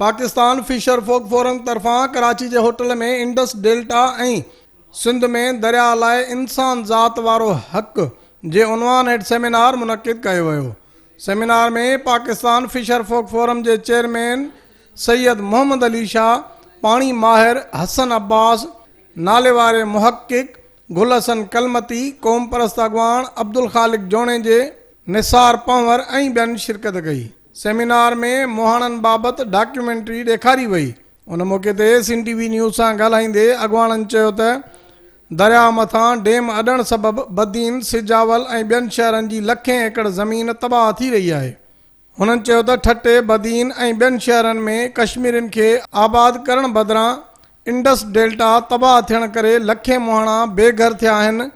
Pakistan Fisher फोक forum तरफ़ां कराची जे hotel में Indus delta ऐं सिंध में दरिया लाइ इंसान ज़ात वारो हक़ जे उनवान हेठि सेमिनार मुनक़िद कयो वियो। सेमिनार में पाकिस्तान फिशर फोक फोरम जे चेयरमैन सैयद मोहम्मद अली शाह, पाणी माहिर हसन अब्बास, नाले वारे मुहक़िक़ गुल हसन कलमती, क़ौम परस्त अॻवान अब्दुल ख़ालिक जोणे जे निसार पंवर ऐं ॿियनि शिरकत कई। सेमिनार में मुहाणनि बाबति डॉक्यूमेंट्री ॾेखारी वई। उन मौक़े ते सिंध टीवी न्यूज़ सां ॻाल्हाईंदे अॻवाननि चयो त दरिया मथां डेम अॾण सबबि बदीन, सिजावल ऐं ॿियनि शहरनि जी लखें एकड़ ज़मीन तबाह थी रही आहे। हुननि चयो त ठटे, बदीन ऐं ॿियनि शहरनि में कश्मीरियुनि खे आबाद करण बदिरां इंडस डेल्टा तबाह थियण करे लखें मुहाणा बेघर थिया आहिनि।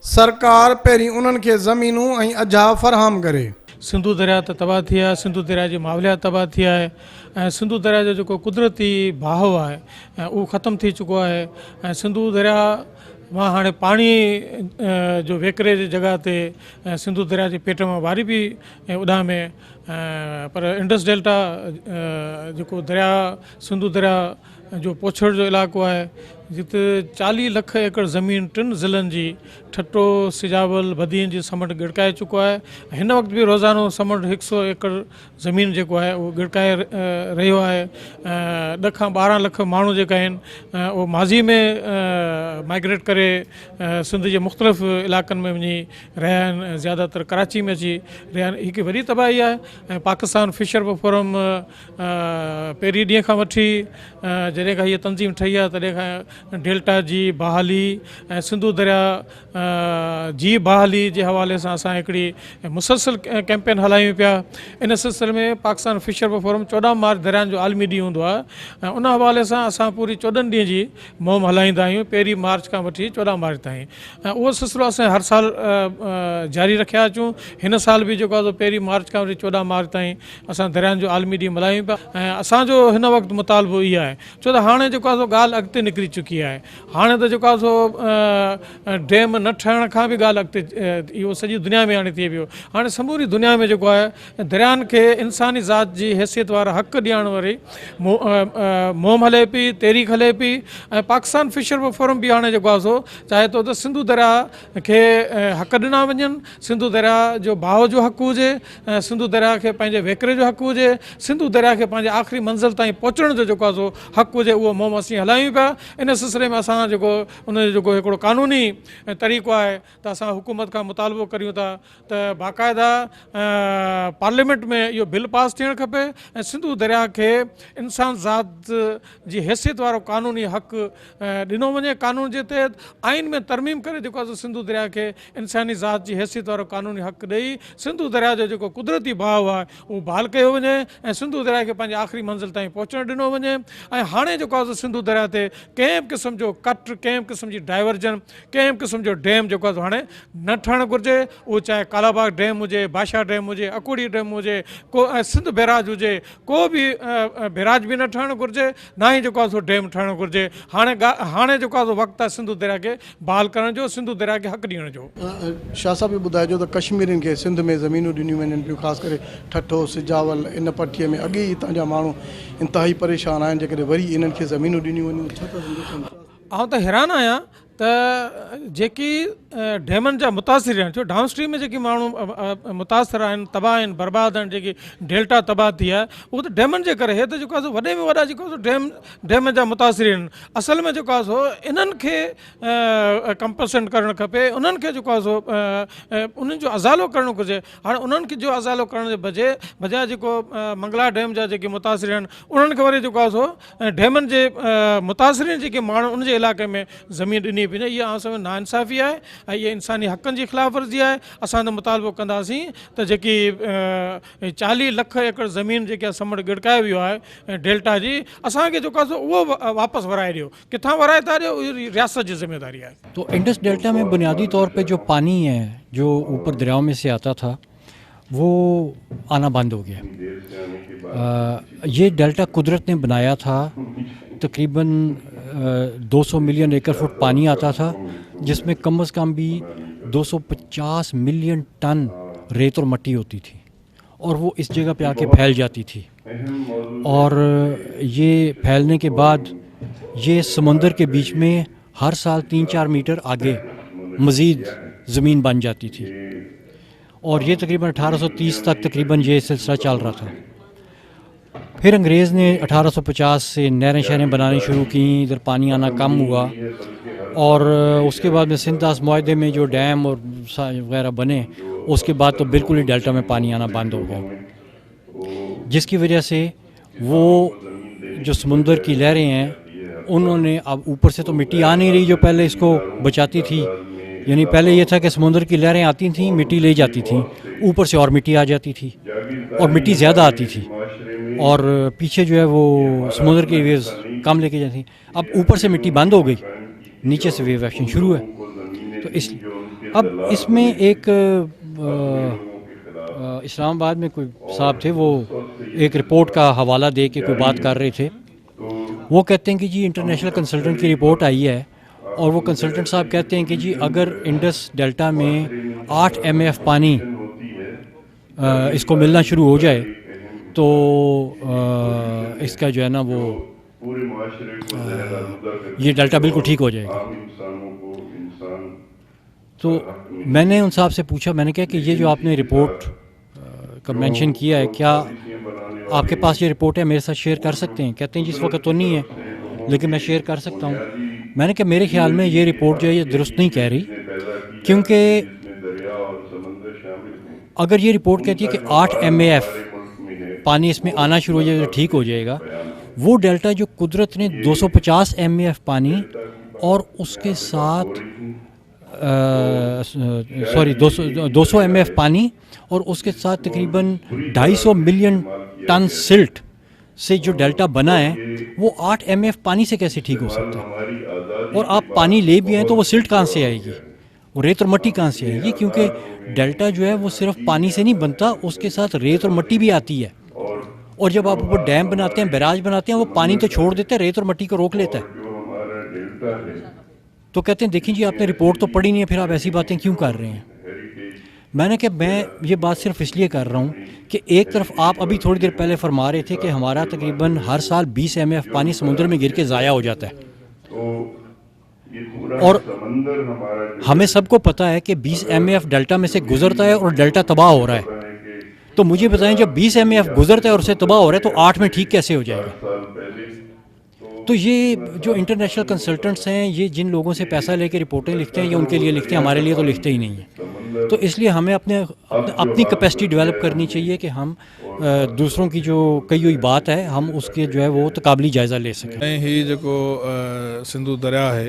सरकार पहिरीं उन्हनि खे ज़मीनूं ऐं अजा फ़राहम करे। सिंधु दरिया त तबाह थी आहे, सिंधु दरिया जी माहौलियात तबाह थी आहे ऐं सिंधु दरिया जो जेको कुदरती बहाव आहे उहो ख़तमु थी चुको आहे ऐं सिंधु दरिया मां हाणे पाणी जो वेकिरे जी जॻह ते सिंधु दरिया जे पेट मां वारी बि उॾामे, पर इंडस डेल्टा जेको दरिया सिंधु दरिया जो पोछड़ जो इलाइक़ो आहे जिते 40 लख एकड़ ज़मीन 3 ज़िलनि जी ठट्टो, सिजावल, बदीन जी समुंड गिड़काए चुको आहे। हिन वक़्तु बि रोज़ानो समुंड 100 एकड़ ज़मीन जेको आहे उहो गिड़काए रहियो आहे। 10 खां 12 लख माण्हू जेका आहिनि उहो माज़ी में माइग्रेट करे सिंध जे मुख़्तलिफ़ इलाइक़नि में वञी रहिया आहिनि, ज़्यादातर कराची में अची रहिया आहिनि। हिकु वॾी तबाही आहे ऐं पाकिस्तान फिशर फोरम पहिरीं ॾींहं खां वठी जॾहिं खां हीअ तंज़ीम ठही आहे तॾहिं खां डेल्टा जी बहाली ऐं सिंधु दरिया जी बहाली जे हवाले सां असां हिकिड़ी मुसलसल कैंपेन हलायूं पिया। इन सिलसिले में पाकिस्तान फिशर फोरम 14 मार्च दरियानि जो आलमी ॾींहुं हूंदो आहे ऐं उन हवाले सां असां पूरी 14 ॾींहं जी मुहिम हलाईंदा आहियूं, पहिरीं मार्च खां वठी 14 मार्च ताईं। ऐं उहो सिलसिलो असां हर साल जारी रखिया अचूं। हिन साल बि जेको आहे पहिरीं मार्च खां वठी 14 मार्च ताईं असां दरियानि जो आलमी ॾींहुं मल्हायूं पिया ऐं असांजो हिन वक़्तु मुतालबो इहो आहे, छो त हाणे जेको आहे ॻाल्हि अॻिते निकिरी चुकी आहे। हाणे त जेको आहे डेम न ठहण खां बि ॻाल्हि अॻिते इहो सॼी दुनिया में हाणे थिए पियो। हाणे समूरी दुनिया में जेको आहे दरियानि खे इंसानी ज़ात जी हैसियत वारा हक़ ॾियण वारी मुहिम हले पई, तहरीक हले पई ऐं पाकिस्तान फिशर फोरम बि हाणे जेको आहे सो चाहे थो त सिंधु दरिया खे हक़ ॾिना वञनि, सिंधु दरिया जो बहाव जो हक़ हुजे, सिंधु दरिया खे पंहिंजे वेकिरे जो हक़ हुजे, सिंधु दरिया खे पंहिंजे आख़िरी मंज़िल ताईं पहुचण जो जेको आहे सो हक़ हुजे, उहो मुहिम असीं हलायूं पिया। इन सिलसिले में असां जेको उनजो जेको हिकिड़ो क़ानूनी तरीक़ो आहे त असां हुकूमत खां मुतालबो करियूं था त बाक़ाइदा पार्लियामेंट में इहो बिल पास थियणु खपे ऐं सिंधु दरिया खे इंसान ज़ात जी हैसियत वारो क़ानूनी हक़ ॾिनो वञे। क़ानून जे तहत आइन में तरमीम करे जेको आहे सिंधु दरिया खे इंसानी ज़ात जी हैसियत वारो क़ानूनी हक़ ॾेई सिंधु दरिया जो जेको कुदरती बहाव आहे उहो बहाल कयो वञे ऐं सिंधु दरिया खे पंहिंजे आख़िरी मंज़िल ताईं पहुचणु ॾिनो वञे। ऐं हाणे जेको आहे सिंधु दरिया ते कंहिं बि क़िस्म जो कट, कंहिं बि क़िस्म जी डाइवर्जन, कंहिं बि क़िस्म जो डैम जेको आहे हाणे न ठहणु घुरिजे। उहो चाहे कालाबाग डैम हुजे, बादशाह डैम हुजे, अकोड़ी डैम हुजे, को सिंध बैराज हुजे, को बि बैराज बि न ठहणु घुरिजे, ना ई जेको आहे सो डैम ठहणु घुरिजे। हाणे जेको आहे वक़्तु आहे सिंधु दरिया खे बहाल करण जो, सिंधु दरिया खे हक़ ॾियण जो। शाह साहब बि ॿुधाइजो त कश्मीरियुनि खे सिंध में ज़मीनूं ॾिनियूं वञनि पियूं, ख़ासि करे ठठो, सिजावल, इन पटीअ में अॻे ई हितां जा माण्हू इंतिहाई परेशान आहिनि। जेकॾहिं वरी इन्हनि खे ज़मीनूं ॾिनियूं वञूं छा त आउं त हैरान आहियां त जेकी डैमनि जा मुतासिर आहिनि, छो डाउन स्ट्रीम में जेके माण्हू मुतासिर आहिनि, तबाह आहिनि, बर्बाद आहिनि, जेकी डेल्टा तबाह थी आहे उहो त डैमनि जे करे। हे त जेको आहे वॾे में वॾा जेको डैम जा मुतासिर आहिनि। असल में जेको आहे सो इन्हनि खे कंपलसेंट करणु खपे, उन्हनि खे जेको आहे सो उन्हनि जो अज़ालो करणु घुरिजे। हाणे उन्हनि खे जो अज़ालो करण जे बजाए जेको मंगला डैम जा जेके मुतासिर आहिनि उन्हनि खे वरी जेको आहे सो डैमनि जे मुतासिर जेके माण्हू उन जे इलाइक़े में ज़मीन ॾिनी पई, इहा आउं सम्झो नाइंसाफ़ी आहे ऐं इहा इंसानी हक़नि जी ख़िलाफ़ वर्ज़ी आहे। असां त मुतालबो कंदासीं त जेकी 40 लख एकड़ ज़मीन जेकी आहे समुंड गिड़काए वियो आहे डेल्टा जी, असांखे जेको आहे उहो वापसि वराए ॾियो। किथां वराए था ॾियो, इहो रियासत जी ज़िम्मेदारी आहे। तो इंडस डेल्टा में बुनियादी तौर पे जो पानी है जो ऊपर दरियाओं में से आता था वो आना बंद हो गया। ये डेल्टा कुदरत ने बनाया था। तकरीबन 200 मिलियन एकड़ फुट पानी आता था, जिसमें कम से कम भी 250 मिलियन टन रेत और मट्टी होती थी और वो इस जगह पे आके फैल जाती थी। और ये फैलने के बाद ये समंदर के बीच में हर साल 3-4 मीटर आगे मज़ीद ज़मीन बन जाती थी और ये तकरीबन 1830 तक तकरीबन ये सिलसिला चल रहा था। फिर अंग्रेज़ ने 1850 से नहरें शहरें बनानी शुरू की, इधर पानी आना कम हुआ और उसके बाद में सिंधास मुआहदे में जो डैम और वगैरह बने उसके बाद तो बिल्कुल ही डेल्टा में पानी आना बंद हो गया, जिसकी वजह से वो जो समुंदर की लहरें हैं उन्होंने अब ऊपर से तो मिट्टी आ नहीं रही जो पहले इसको बचाती थी, यानी पहले ये था कि समुंदर की लहरें आती थी मिट्टी ले जाती थी, ऊपर से और मिट्टी आ जाती थी और मिट्टी ज़्यादा आती थी और पीछे जो है वो समुंदर की वेव्स कम लेके जाती। अब ऊपर से मिट्टी बंद हो गई, नीचे से वेव एक्शन शुरू है। तो इस अब इसमें एक इस्लामाबाद में कोई साहब थे, वो एक रिपोर्ट का हवाला दे के कोई बात कर रहे थे। वो कहते हैं कि जी इंटरनेशनल कंसल्टेंट की रिपोर्ट आई है और वो कंसल्टेंट साहब कहते हैं कि जी अगर इंडस डेल्टा में 8 MF पानी इसको मिलना शुरू हो जाए तो इसका जो है ना वो ये डेल्टा बिल्कुल ठीक हो जाएगा। तो मैंने उन साहब से पूछा, मैंने कहा कि ये जो आपने रिपोर्ट का मेंशन किया है, क्या आपके पास ये रिपोर्ट है, मेरे साथ शेयर कर सकते हैं? कहते हैं जिस वक्त तो नहीं है लेकिन मैं शेयर कर सकता हूँ। मैंने कहा मेरे ख्याल में ये रिपोर्ट जो है ये दुरुस्त नहीं कह रही, क्योंकि अगर ये रिपोर्ट कहती है कि 8 MAF पानी इसमें आना शुरू हो जाए तो ठीक हो जाएगा, वो डेल्टा जो कुदरत ने 250 MAF पानी और उसके साथ 200 MF पानी और उसके साथ तकरीबन 250 मिलियन टन सिल्ट से जो डेल्टा बना है वो 8 MF पानी से कैसे ठीक हो सकता है? और आप पानी ले भी आए तो वो सिल्ट कहाँ से आएगी, वो रेत और मट्टी कहाँ से आएगी? क्योंकि डेल्टा जो है वो सिर्फ पानी से नहीं बनता, उसके साथ रेत और मट्टी भी आती है। और जब आप ऊपर डैम बनाते हैं, बैराज बनाते हैं, वो पानी तो छोड़ देते हैं, रेत और मट्टी को रोक लेता है। तो कहते हैं देखिए जी आपने रिपोर्ट तो पढ़ी नहीं है, फिर आप ऐसी बातें क्यों कर रहे हैं? मैंने कहा मैं ये बात सिर्फ इसलिए कर रहा हूँ कि एक तरफ आप अभी थोड़ी देर पहले फरमा रहे थे कि हमारा तकरीबन हर साल 20 MF पानी समुद्र में गिर के ज़ाया हो जाता है और हमें सबको पता है कि 20 MF डेल्टा में से गुजरता है और डेल्टा तबाह हो रहा है। तो मुझे बताएं जब 20 MF गुजरता है और उससे तबाह हो रहा है तो 8 में ठीक कैसे हो जाएगा? तो ये जो इंटरनेशनल कंसल्टेंट्स हैं, ये जिन लोगों से पैसा लेके रिपोर्टें लिखते हैं ये उनके लिए लिखते हैं, हमारे लिए तो लिखते ही नहीं है। तो इसलिए हमें अपनी कैपेसिटी डेवलप करनी चाहिए कि हम दूसरों की जो कही हुई बात है हम उसके जो है वो तकाबली जायज़ा ले सकें। ही जो सिंधु दरिया है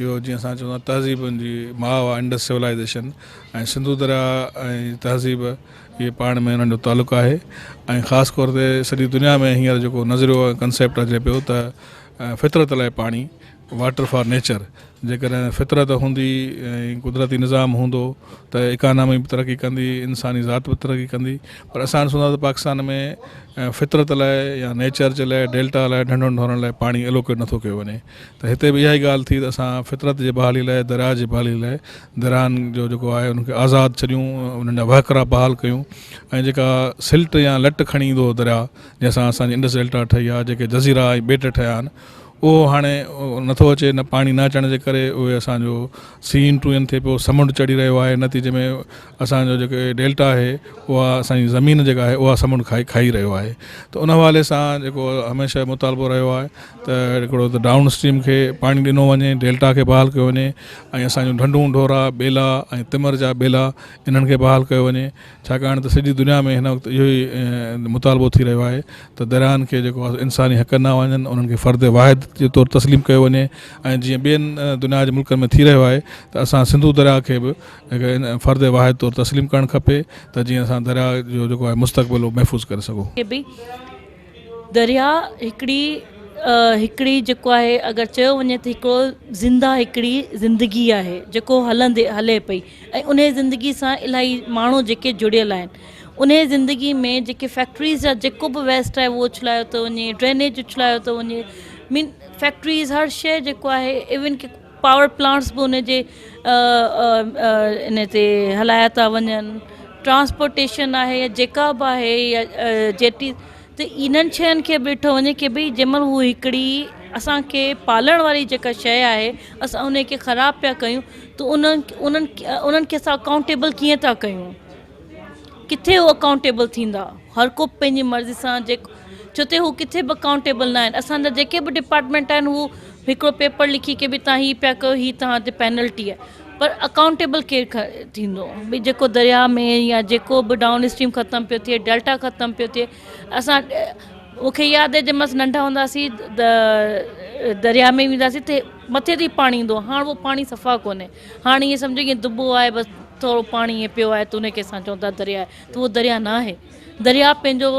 इहो जीअं असां चवंदा तहज़ीबुनि जी माउ आहे, इंडस सिविलाइज़ेशन, ऐं सिंधु दरिया ऐं तहज़ीब इहे पाण में उन्हनि जो तालुक़ु आहे। ऐं ख़ासि तौर ते सॼी दुनिया में हींअर जेको नज़रियो कंसेप्ट अचे पियो त फितरत लाइ पाणी, वाटर फॉर नेचर, जेकॾहिं फितरत हूंदी ऐं कुदरती निज़ाम हूंदो त इकानमी बि तरक़ी कंदी, इंसानी ज़ात बि तरक़ी कंदी। पर असां ॾिसूं था त पाकिस्तान में फितरत लाइ या नेचर जे लाइ, डेल्टा लाइ, ढंढुनि ढोरनि लाइ पाणी एलोकेट नथो कयो वञे। त हिते बि इहा ई ॻाल्हि थी त असां फितरत जे बहाली लाइ, दरिया जे बहाली लाइ दरियानि जो जेको आहे उनखे आज़ादु छॾियूं, उन्हनि जा वहकरा बहाल कयूं ऐं जेका सिल्ट या लट खणी ईंदो दरिया जंहिंसां असांजी इंडस डेल्टा ठही आहे, जेके जज़ीरा ऐं ॿेट ठहिया आहिनि, उहो हाणे नथो अचे, न पाणी न अचण जे करे उहे असांजो सी इंट्रूजन थिए पियो, समुंड चढ़ी रहियो आहे। नतीजे में असांजो जेके डेल्टा आहे उहा असांजी ज़मीन जेका आहे उहा समुंड खाई रहियो आहे। त उन हवाले सां जेको हमेशह मुतालबो रहियो आहे त हिकिड़ो त डाउन स्ट्रीम खे पाणी ॾिनो वञे, डेल्टा खे बहाल कयो वञे ऐं असांजो ढंढूं ढोरा, ॿेला ऐं तिमर जा ॿेला इन्हनि खे बहाल कयो वञे। छाकाणि त सॼी दुनिया में हिन वक़्तु इहो ई मुतालबो थी रहियो आहे त दरियानि खे जेको आहे इंसानी हक़ न वञनि, उन्हनि खे फ़र्द वाहिद जे तौरु तस्लीम कयो वञे। ऐं जीअं ॿियनि दुनिया जे मुल्कनि में थी रहियो आहे त असां सिंधु दरिया खे बि फ़र्द वाहिद तौरु तस्लीम करणु खपे त जीअं असां दरिया जो जेको आहे मुस्तक़बिल महफ़ूज़ करे सघूं। दरिया हिकिड़ी जेको आहे अगरि चयो वञे त हिकिड़ो ज़िंदा हिकिड़ी ज़िंदगी आहे जेको हले पई ऐं उन ज़िंदगी सां इलाही माण्हू जेके जुड़ियल आहिनि। उन ज़िंदगी में जेके फैक्ट्रीज़ जा जेको बि वेस्ट आहे उहो उछलायो थो वञे, ड्रेनेज उछलायो थो वञे, मीन फैक्ट्रीज़ हर शइ जेको आहे, इवन की पावर प्लांट्स बि उन जे इन ते हलाया था वञनि। ट्रांसपोर्टेशन आहे या जेका बि आहे या त इन्हनि शयुनि खे बि ॾिठो वञे की भई जंहिंमहिल हू हिकिड़ी असांखे पालण वारी जेका शइ आहे असां उन खे ख़राबु पिया कयूं त उन्हनि खे असां अकाउंटेबल कीअं था कयूं, किथे हू अकाउंटेबल थींदा? हर को पंहिंजी मर्ज़ी सां छो त हू किथे बि अकाउंटेबल न आहिनि। असांजा जेके बि डिपार्टमेंट आहिनि हू हिकिड़ो पेपर लिखी के भई तव्हां हीअ पिया कयो, हीअ तव्हां ते पेनल्टी आहे, पर अकाउंटेबल केरु थींदो? भई जेको दरिया में या जेको बि डाउन स्ट्रीम ख़तमु पियो थिए, डेल्टा ख़तमु पियो थिए, असां मूंखे यादि आहे जंहिंमहिल नंढा हूंदासीं दरिया में वेंदासीं त मथे ते पाणी ईंदो, हाणे उहो पाणी सफ़ा कोन्हे। हाणे ईअं सम्झो ईअं दुबो आहे, बसि थोरो पाणी ईअं पियो आहे त उनखे असां चऊं था दरिया आहे, त उहो दरिया न आहे। दरिया पंहिंजो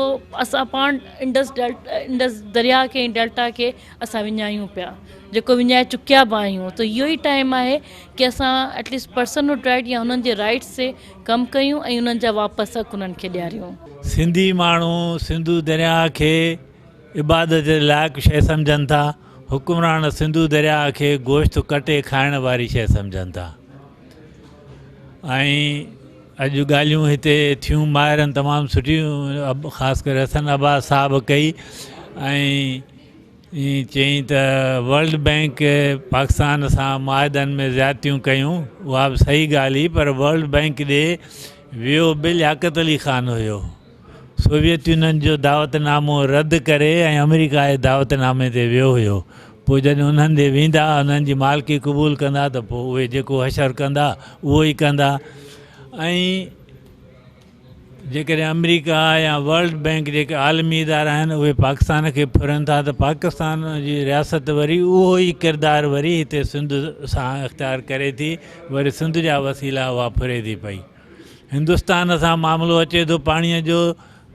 असां पाण इंडस दरिया खे डेल्टा खे असां विञायूं पिया, जेको विञाए चुकिया बि आहियूं। त इहो ई टाइम आहे की असां एटलीस्ट पर्सनहुड राइट या हुननि जे राइट्स से कमु कयूं ऐं उन्हनि जा वापसि हक़ उन्हनि खे ॾियारियूं। सिंधी माण्हू सिंधु दरिया खे इबादत जे लाइक़ु शइ सम्झनि था, हुकुमरान सिंधु दरिया खे गोश्त कटे खाइण वारी शइ सम्झनि था। ऐं अॼु ॻाल्हियूं हिते थियूं माहिरनि तमामु सुठियूं, ख़ासि करे हसन अब्बास साहब कई ऐं चई त वर्ल्ड बैंक पाकिस्तान सां मुआहदनि में ज़्यादतियूं कयूं, उहा बि सही ॻाल्हि हुई, पर वर्ल्ड बैंक ॾे वियो बि लियाकत अली ख़ान हुयो। सोवियत यूनियन जो दावतनामो रद्द करे ऐं अमेरिका जे दावतनामे ते वियो हुयो। पोइ जॾहिं उन्हनि ॾे वेंदा, उन्हनि जी मालिकी क़बूल कंदा त पोइ उहे जेको हशर कंदा उहो ई कंदा। ऐं जेकॾहिं अमेरिका या वर्ल्ड बैंक जेके आलमी इदारा आहिनि उहे पाकिस्तान खे फुरनि था, त पाकिस्तान जी रियासत वरी उहो ई किरदारु वरी हिते सिंध सां इख़्तियार करे थी, वरी सिंध जा वसीला उहा फुरे थी पई। हिंदुस्तान सां मामिलो अचे थो पाणीअ जो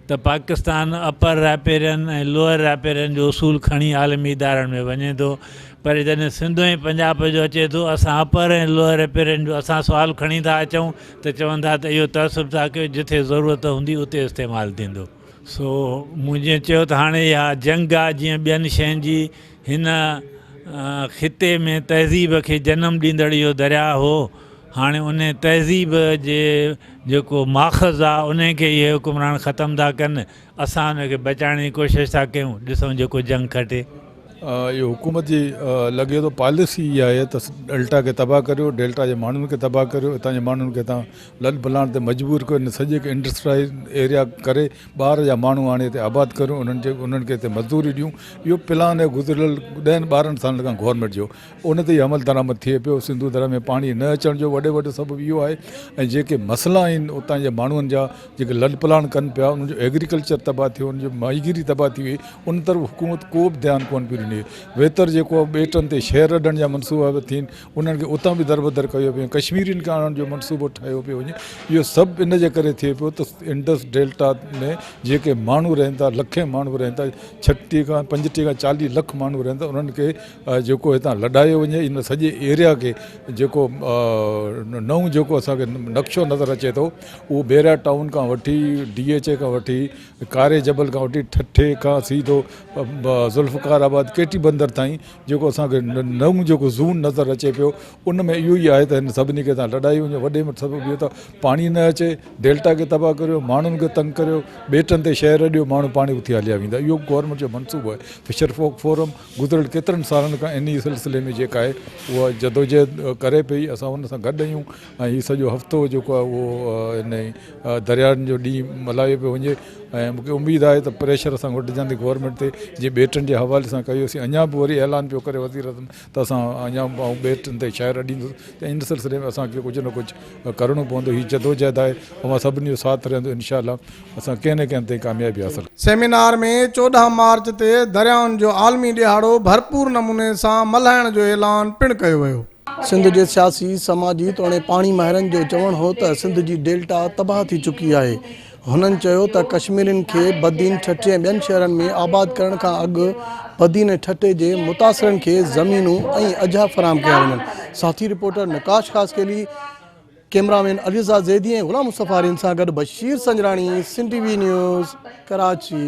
त पाकिस्तान अपर रैपेरियन ऐं लोअर रैपेरियन जो उसूल खणी आलमी इदारनि में वञे थो, पर जॾहिं सिंध ऐं पंजाब जो अचे थो असां अपर ऐं लोअर रैपेरियन जो असां सुवाल खणी था अचूं त चवनि था त इहो तहसुब था कयो, जिथे ज़रूरत हूंदी उते इस्तेमालु थींदो। सो मूं जीअं चयो त हाणे इहा जंग आहे जीअं ॿियनि शयुनि जी, हिन ख़िते में तहज़ीब खे जनमु ॾींदड़ इहो दरिया हो। हाणे उन तहज़ीब जे जेको माख़ज़ आहे उन खे इहे हुकुमरान ख़तमु था कनि, असां उनखे बचाइण जी कोशिशि था कयूं। ॾिसूं जेको जंग खटे। इहो हुकूमत जी लॻे थो पॉलिसी इहा आहे त डेल्टा खे तबाह करियो, डेल्टा जे माण्हुनि खे तबाह करियो, हितां जे माण्हुनि खे तव्हां लल भलाण ते मजबूर कयो, इन सॼे खे इंडस्ट्रियल एरिया करे ॿाहिरि जा माण्हू हाणे हिते आबाद करियो, उन्हनि खे हिते मज़दूरी ॾियूं। इहो प्लान आहे गुज़िरियल 10-12 सालनि खां गवर्नमेंट जो, उन ते ई अमल दरामद थिए पियो। सिंधु दरिया में पाणी न अचण जो वॾो सबबु इहो आहे। ऐं जेके मसइला आहिनि उतां जे माण्हुनि जा जेके लल पलाण कनि पिया, उन्हनि जो एग्रीकल्चर तबाह थियो, उनजी माहीगीरी तबाह थी वई, उन तरफ़ हुकूमत को बि ध्यानु कोन पियो ॾिने। वेतर जेको ॿेटनि ते शहर अॾण जा मनसूबा बि थियनि, उन्हनि खे उतां बि दरबदर कयो पियो, कश्मीरियुनि खे आणण जो मनसूबो ठाहियो पियो वञे। इहो सभु इन जे करे थिए पियो त इंडस डेल्टा में जेके माण्हू रहनि था, लखे माण्हू रहनि था, 36 खां 35 खां 40 लख माण्हू रहनि था, उन्हनि खे जेको हितां लॾायो वञे। इन सॼे एरिया खे जेको नओं जेको असांखे नक्शो नज़र अचे थो, उहो बेरा टाउन खां वठी DHA खां वठी कारे जबल खां वठी ठठे खां सीधो ज़ुल्फ़कार आबाद केटी बंदर ताईं जेको असांखे नओं जेको ज़ून नज़र अचे पियो, उन में इहो ई आहे त हिन सभिनी खे तव्हां लॾाई वञे। वॾे में सबबु इहो त पाणी न अचे, डेल्टा खे तबाह करियो, माण्हुनि खे तंग करियो, ॿेटनि ते शहर ॾियो, माण्हू पाणी उथी हलिया वेंदा। इहो गवर्नमेंट जो मनसूबो आहे। फिशर फोक फोरम गुज़िरियल केतिरनि सालनि खां इन सिलसिले में जेका आहे उहा जदोजहद करे पई, असां उन सां गॾु आहियूं। ऐं हीउ सॼो हफ़्तो जेको आहे उहो इन दरियानि जो ॾींहुं मल्हायो पियो वञे। ऐं मूंखे उमेदु आहे त प्रेशर असां वठिजंदी गवर्नमेंट ते, जीअं ॿेटनि जे हवाले सां कयोसीं। अञा बि वरी ऐलान पियो करे वज़ीर आज़म त असां अञा ॿेटनि ते शहर ॾींदुसि, त इन सिलसिले में असांखे कुझु न कुझु करिणो पवंदो। हीअ जदोजहद आहे, ऐं सभिनी जो साथ रहंदो, इनशाअल्लाह असां कंहिं न कंहिं ते कामयाबी हासिल। सेमिनार में 14 मार्च ते दरियाउनि जो आलमी ॾिहाड़ो भरपूर नमूने सां मल्हाइण जो ऐलान पिणु कयो वियो। सिंध जे सियासी समाजी तोड़े पाणी माहिरनि जो चवणु हो त सिंध जी डेल्टा तबाह थी चुकी आहे। हुननि चयो त कश्मीरियुनि खे बदीन ठठे ऐं ॿियनि शहरनि में आबाद करण खां अॻु बदीन ठठे जे मुतासिरनि खे ज़मीनूं ऐं अजा फ़राहम कया वञनि। साथी रिपोर्टर नकाश ख़ासकेली, कैमरामैन अलीज़ा ज़ैदी ऐं ग़ुलाम मुस्तफ़ा सां गॾु बशीर संजराणी, सिंध TV न्यूज़, कराची।